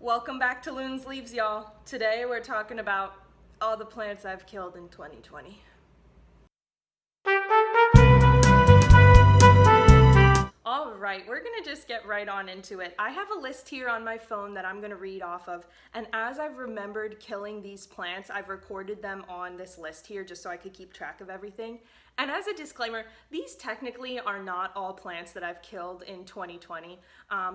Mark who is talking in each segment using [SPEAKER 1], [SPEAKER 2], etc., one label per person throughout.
[SPEAKER 1] Welcome back to Loon's Leaves, y'all. Today we're talking about all the plants I've killed in 2020. Alright, we're gonna just get right on into it. I have a list here on my phone that I'm gonna read off of, and as I've remembered killing these plants, I've recorded them on this list here just so I could keep track of everything. And as a disclaimer, these technically are not all plants that I've killed in 2020.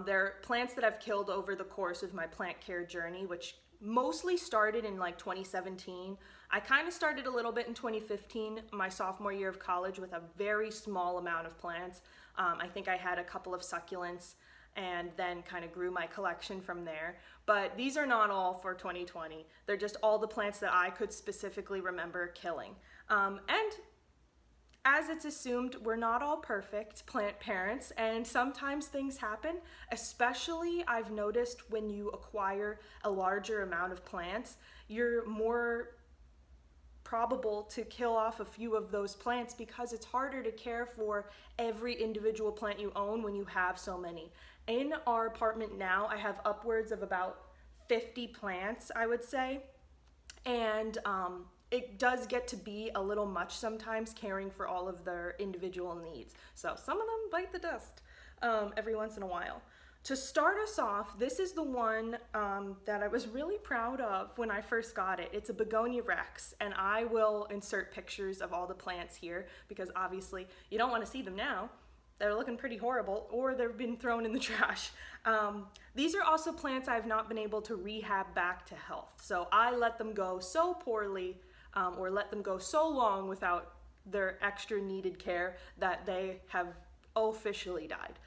[SPEAKER 1] They're plants that I've killed over the course of my plant care journey, which mostly started in like 2017. I kind of started a little bit in 2015, my sophomore year of college, with a very small amount of plants. I think I had a couple of succulents and then kind of grew my collection from there. But these are not all for 2020. They're just all the plants that I could specifically remember killing. And as it's assumed, we're not all perfect plant parents, and sometimes things happen, especially I've noticed when you acquire a larger amount of plants, you're more probable to kill off a few of those plants because it's harder to care for every individual plant you own when you have so many. In our apartment now, I have upwards of about 50 plants, I would say, and it does get to be a little much sometimes caring for all of their individual needs. So some of them bite the dust every once in a while. To start us off, this is the one that I was really proud of when I first got it. It's a Begonia Rex, and I will insert pictures of all the plants here because obviously you don't want to see them now. They're looking pretty horrible, or they've been thrown in the trash. These are also plants I've not been able to rehab back to health. So I let them go so poorly or let them go so long without their extra needed care that they have officially died.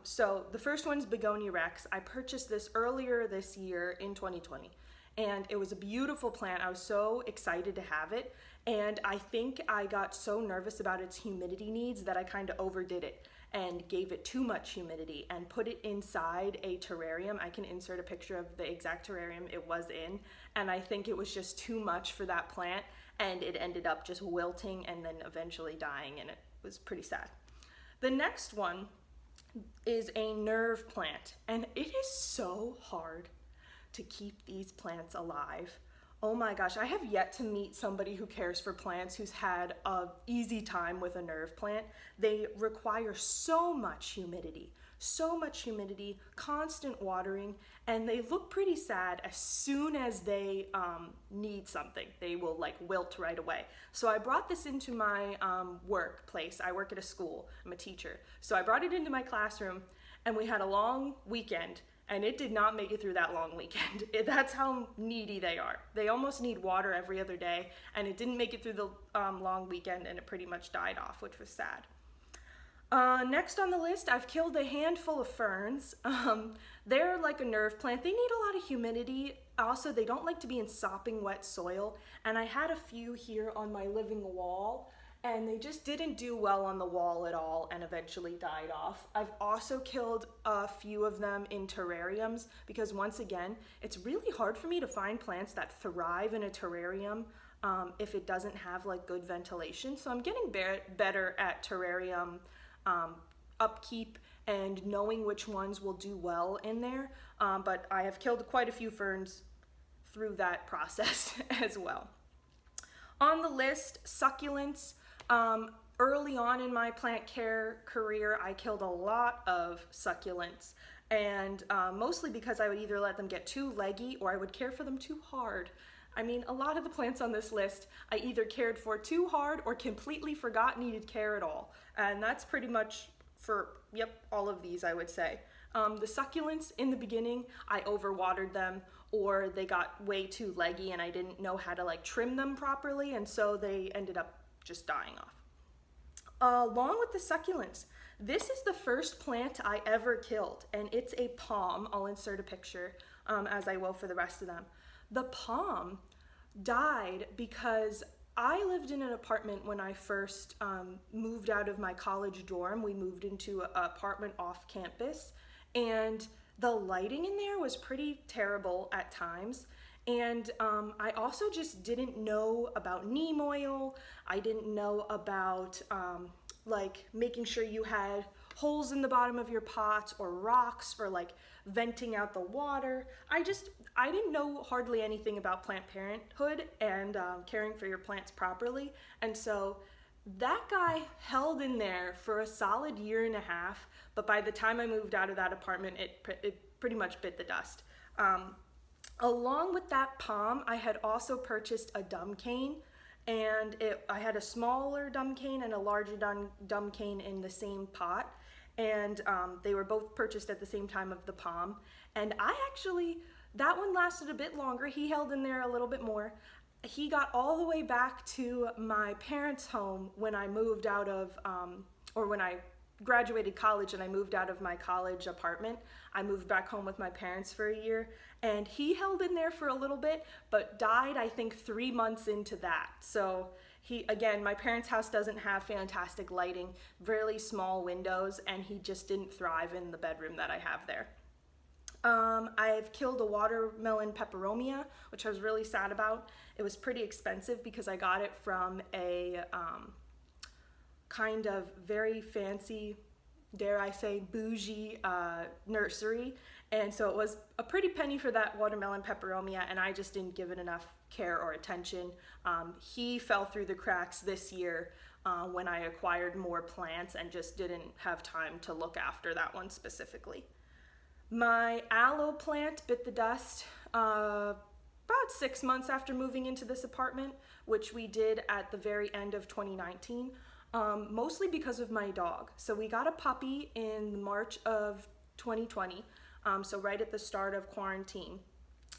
[SPEAKER 1] So the first one's Begonia Rex. I purchased this earlier this year in 2020, and it was a beautiful plant. I was so excited to have it, and I think I got so nervous about its humidity needs that I kind of overdid it and gave it too much humidity and put it inside a terrarium. I can insert a picture of the exact terrarium it was in, and I think it was just too much for that plant, and it ended up just wilting and then eventually dying, and it was pretty sad. The next one is a nerve plant, and it is so hard to keep these plants alive. Oh my gosh, I have yet to meet somebody who cares for plants who's had an easy time with a nerve plant. They require so much humidity, constant watering, and they look pretty sad as soon as they need something. They will like wilt right away. So I brought this into my workplace. I work at a school, I'm a teacher. So I brought it into my classroom, and we had a long weekend, and it did not make it through that long weekend. That's how needy they are. They almost need water every other day, and it didn't make it through the long weekend, and it pretty much died off, which was sad. Next on the list, I've killed a handful of ferns. They're like a nerve plant. They need a lot of humidity. Also, they don't like to be in sopping wet soil, and I had a few here on my living wall, and they just didn't do well on the wall at all and eventually died off. I've also killed a few of them in terrariums because, once again, it's really hard for me to find plants that thrive in a terrarium if it doesn't have like good ventilation. So I'm getting better at terrarium upkeep and knowing which ones will do well in there, but I have killed quite a few ferns through that process as well. On the list, succulents. Early on in my plant care career, I killed a lot of succulents, and mostly because I would either let them get too leggy or I would care for them too hard. I mean, a lot of the plants on this list I either cared for too hard or completely forgot needed care at all, and that's pretty much for, all of these, I would say. The succulents, in the beginning, I overwatered them, or they got way too leggy and I didn't know how to like trim them properly, and so they ended up just dying off. Along with the succulents, this is the first plant I ever killed, and it's a palm. I'll insert a picture as I will for the rest of them. The palm died because I lived in an apartment when I first moved out of my college dorm. We moved into an apartment off campus, and the lighting in there was pretty terrible at times. And I also just didn't know about neem oil. I didn't know about like making sure you had holes in the bottom of your pots or rocks for like venting out the water. I didn't know hardly anything about plant parenthood and caring for your plants properly. And so that guy held in there for a solid year and a half, but by the time I moved out of that apartment, it pretty much bit the dust. Along with that palm, I had also purchased a dumb cane, and I had a smaller dumb cane and a larger dumb cane in the same pot, and they were both purchased at the same time of the palm. And that one lasted a bit longer. He held in there a little bit more. He got all the way back to my parents' home when I moved out of, or when I graduated college and I moved out of my college apartment. I moved back home with my parents for a year, and he held in there for a little bit, but died, I think, 3 months into that. So again, my parents' house doesn't have fantastic lighting, really small windows, and he just didn't thrive in the bedroom that I have there. I've killed a watermelon peperomia, which I was really sad about. It was pretty expensive because I got it from a kind of very fancy, dare I say, bougie nursery. And so it was a pretty penny for that watermelon peperomia, and I just didn't give it enough care or attention. He fell through the cracks this year when I acquired more plants and just didn't have time to look after that one specifically. My aloe plant bit the dust about 6 months after moving into this apartment, which we did at the very end of 2019, mostly because of my dog. So we got a puppy in March of 2020, so right at the start of quarantine.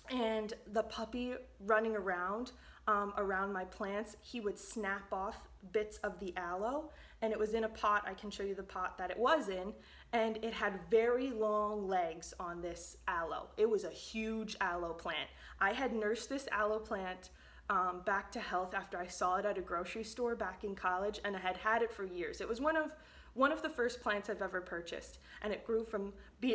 [SPEAKER 1] And the puppy running around my plants, he would snap off bits of the aloe, and it was in a pot. I can show you the pot that it was in, and it had very long legs on this aloe. It was a huge aloe plant. I had nursed this aloe plant back to health after I saw it at a grocery store back in college, and I had had it for years. It was one of the first plants I've ever purchased, and it grew from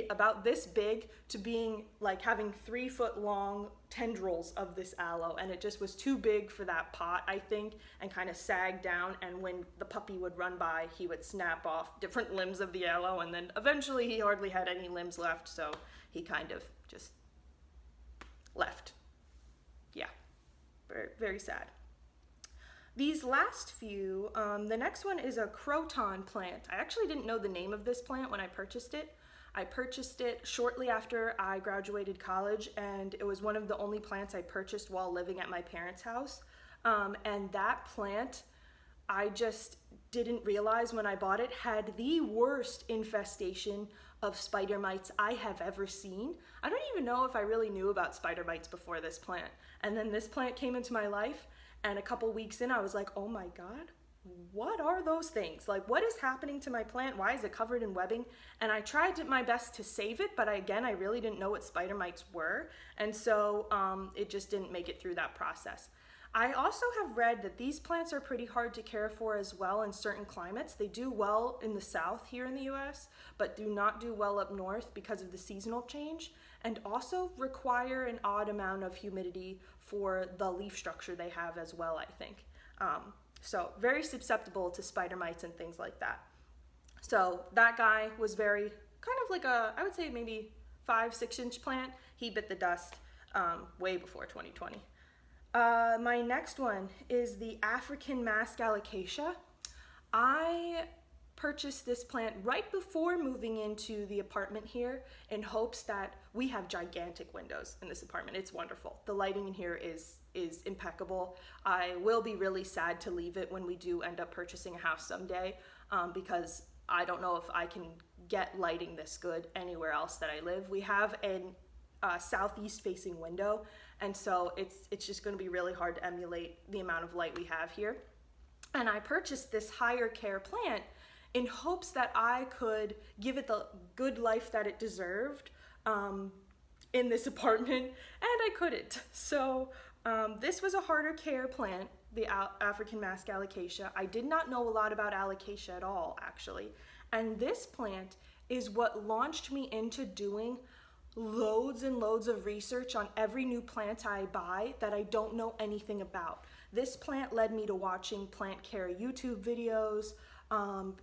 [SPEAKER 1] about this big to being like having 3 foot long tendrils of this aloe, and it just was too big for that pot, I think, and kind of sagged down, and when the puppy would run by, he would snap off different limbs of the aloe, and then eventually he hardly had any limbs left, so he kind of just left. Yeah, very, very sad. These last few, the next one is a Croton plant. I actually didn't know the name of this plant when I purchased it. I purchased it shortly after I graduated college, and it was one of the only plants I purchased while living at my parents' house. And that plant, I just didn't realize when I bought it, had the worst infestation of spider mites I have ever seen. I don't even know if I really knew about spider mites before this plant. And then this plant came into my life, and a couple weeks in, I was like, oh my God, what are those things? Like, what is happening to my plant? Why is it covered in webbing? And I tried my best to save it, but I really didn't know what spider mites were. And so it just didn't make it through that process. I also have read that these plants are pretty hard to care for as well in certain climates. They do well in the south here in the US, but do not do well up north because of the seasonal change, and also require an odd amount of humidity for the leaf structure they have as well, I think. So very susceptible to spider mites and things like that. So that guy was very, kind of like I would say maybe 5-6 inch plant. He bit the dust way before 2020. My next one is the African mask alocasia. I purchased this plant right before moving into the apartment here in hopes that we have gigantic windows in this apartment. It's wonderful. The lighting in here is impeccable. I will be really sad to leave it when we do end up purchasing a house someday, because I don't know if I can get lighting this good anywhere else that I live. We have a southeast facing window, and so it's just going to be really hard to emulate the amount of light we have here. And I purchased this higher care plant in hopes that I could give it the good life that it deserved in this apartment, and I couldn't. So this was a harder care plant, the African mask alocasia. I did not know a lot about alocasia at all, actually. And this plant is what launched me into doing loads and loads of research on every new plant I buy that I don't know anything about. This plant led me to watching plant care YouTube videos,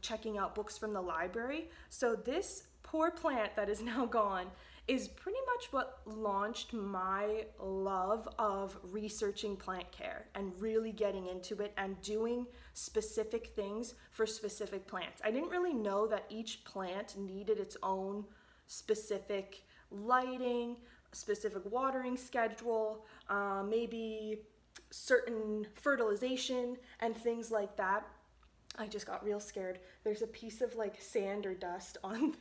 [SPEAKER 1] checking out books from the library. So this poor plant that is now gone is pretty much what launched my love of researching plant care and really getting into it and doing specific things for specific plants. I didn't really know that each plant needed its own specific lighting, specific watering schedule, maybe certain fertilization and things like that. I just got real scared. There's a piece of like sand or dust on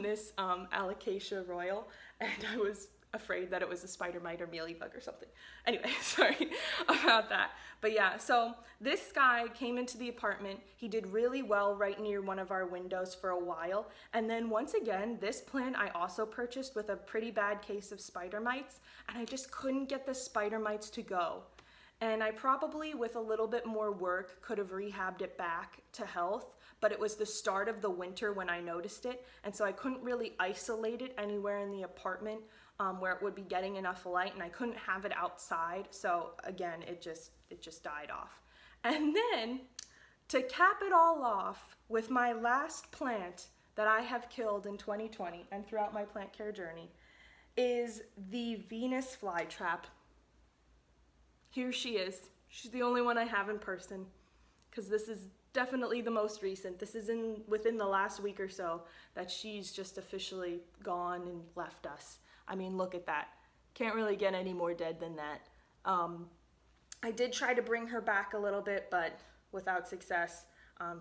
[SPEAKER 1] this Alocasia royal, and I was afraid that it was a spider mite or mealybug or something. Anyway, sorry about that. But yeah, so this guy came into the apartment. He did really well right near one of our windows for a while. And then once again, this plant I also purchased with a pretty bad case of spider mites, and I just couldn't get the spider mites to go. And I probably, with a little bit more work, could have rehabbed it back to health, but it was the start of the winter when I noticed it, and so I couldn't really isolate it anywhere in the apartment where it would be getting enough light, and I couldn't have it outside, so again, it just died off. And then, to cap it all off, with my last plant that I have killed in 2020 and throughout my plant care journey, is the Venus flytrap. Here she is. She's the only one I have in person, because this is definitely the most recent. This is within the last week or so that she's just officially gone and left us. I mean, look at that. Can't really get any more dead than that. I did try to bring her back a little bit, but without success.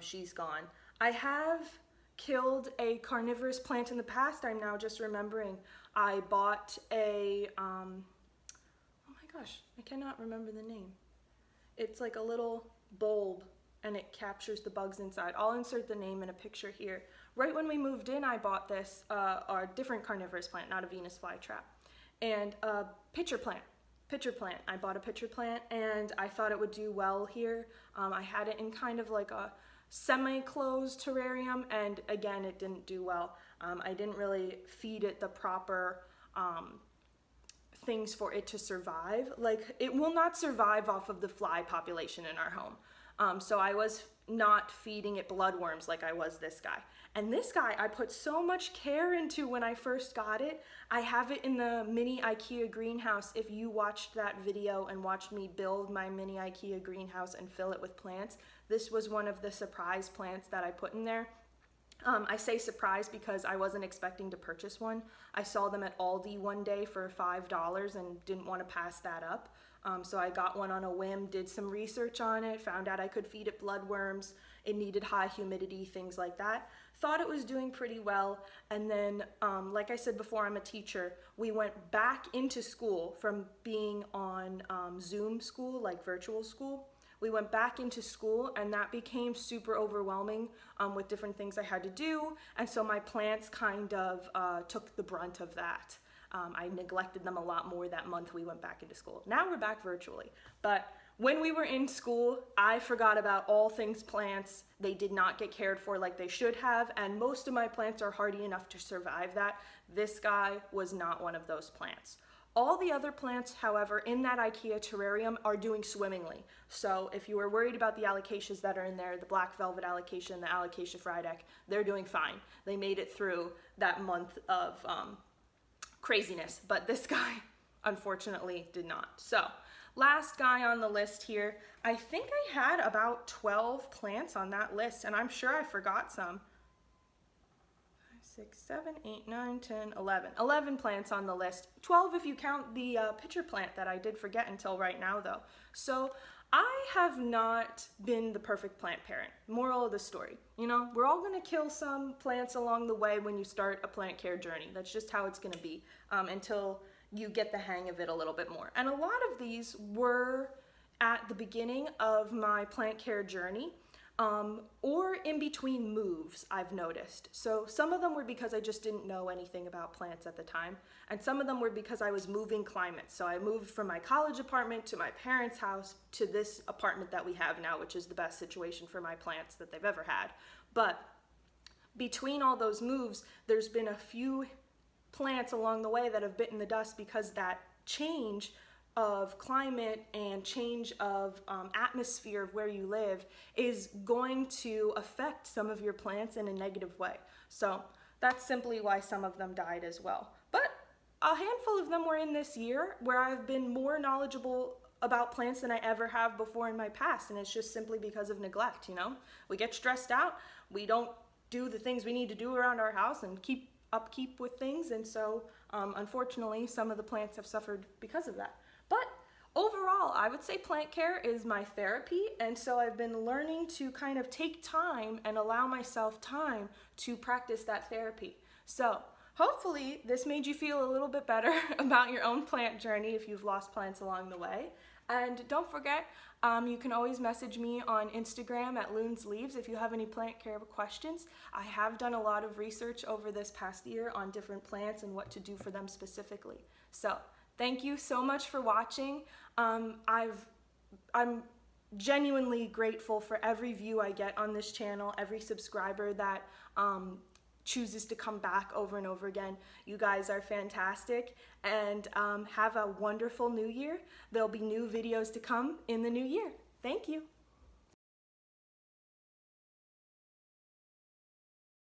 [SPEAKER 1] She's gone. I have killed a carnivorous plant in the past. I'm now just remembering. I bought a gosh, I cannot remember the name. It's like a little bulb and it captures the bugs inside. I'll insert the name in a picture here. Right when we moved in, I bought this, a different carnivorous plant, not a Venus flytrap, and a pitcher plant. I bought a pitcher plant and I thought it would do well here. I had it in kind of like a semi-closed terrarium, and again, it didn't do well. I didn't really feed it the proper things for it to survive. Like, it will not survive off of the fly population in our home. So I was not feeding it bloodworms like I was this guy. And this guy I put so much care into when I first got it. I have it in the mini IKEA greenhouse. If you watched that video and watched me build my mini IKEA greenhouse and fill it with plants, this was one of the surprise plants that I put in there. I say surprise because I wasn't expecting to purchase one. I saw them at Aldi one day for $5 and didn't want to pass that up. So I got one on a whim, did some research on it, found out I could feed it bloodworms, it needed high humidity, things like that. Thought it was doing pretty well, and then, like I said before, I'm a teacher. We went back into school from being on Zoom school, like virtual school. We went back into school, and that became super overwhelming with different things I had to do, and so my plants kind of took the brunt of that. I neglected them a lot more that month we went back into school. Now we're back virtually, but when we were in school, I forgot about all things plants. They did not get cared for like they should have, and most of my plants are hardy enough to survive that. This guy was not one of those plants. All the other plants, however, in that IKEA terrarium are doing swimmingly. So if you were worried about the alocasias that are in there, the black velvet alocasia and the alocasia frydek, they're doing fine. They made it through that month of craziness, but this guy, unfortunately, did not. So, last guy on the list here, I think I had about 12 plants on that list, and I'm sure I forgot some. 6, 7, 8, 9, 10, 11. 11 plants on the list. 12 if you count the pitcher plant that I did forget until right now, though. So I have not been the perfect plant parent. Moral of the story. You know, we're all going to kill some plants along the way when you start a plant care journey. That's just how it's going to be until you get the hang of it a little bit more. And a lot of these were at the beginning of my plant care journey. Or in between moves, I've noticed. So some of them were because I just didn't know anything about plants at the time, and some of them were because I was moving climates. So I moved from my college apartment to my parents' house to this apartment that we have now, which is the best situation for my plants that they've ever had. But between all those moves, there's been a few plants along the way that have bitten the dust because that change of climate and change of atmosphere of where you live is going to affect some of your plants in a negative way. So that's simply why some of them died as well. But a handful of them were in this year where I've been more knowledgeable about plants than I ever have before in my past, and it's just simply because of neglect, you know? We get stressed out, we don't do the things we need to do around our house and keep upkeep with things, and so unfortunately some of the plants have suffered because of that. But overall, I would say plant care is my therapy, and so I've been learning to kind of take time and allow myself time to practice that therapy. So hopefully this made you feel a little bit better about your own plant journey if you've lost plants along the way. And don't forget, you can always message me on Instagram at Loons Leaves if you have any plant care questions. I have done a lot of research over this past year on different plants and what to do for them specifically. So thank you so much for watching. I'm genuinely grateful for every view I get on this channel, every subscriber that chooses to come back over and over again. You guys are fantastic, and have a wonderful new year. There'll be new videos to come in the new year. Thank you.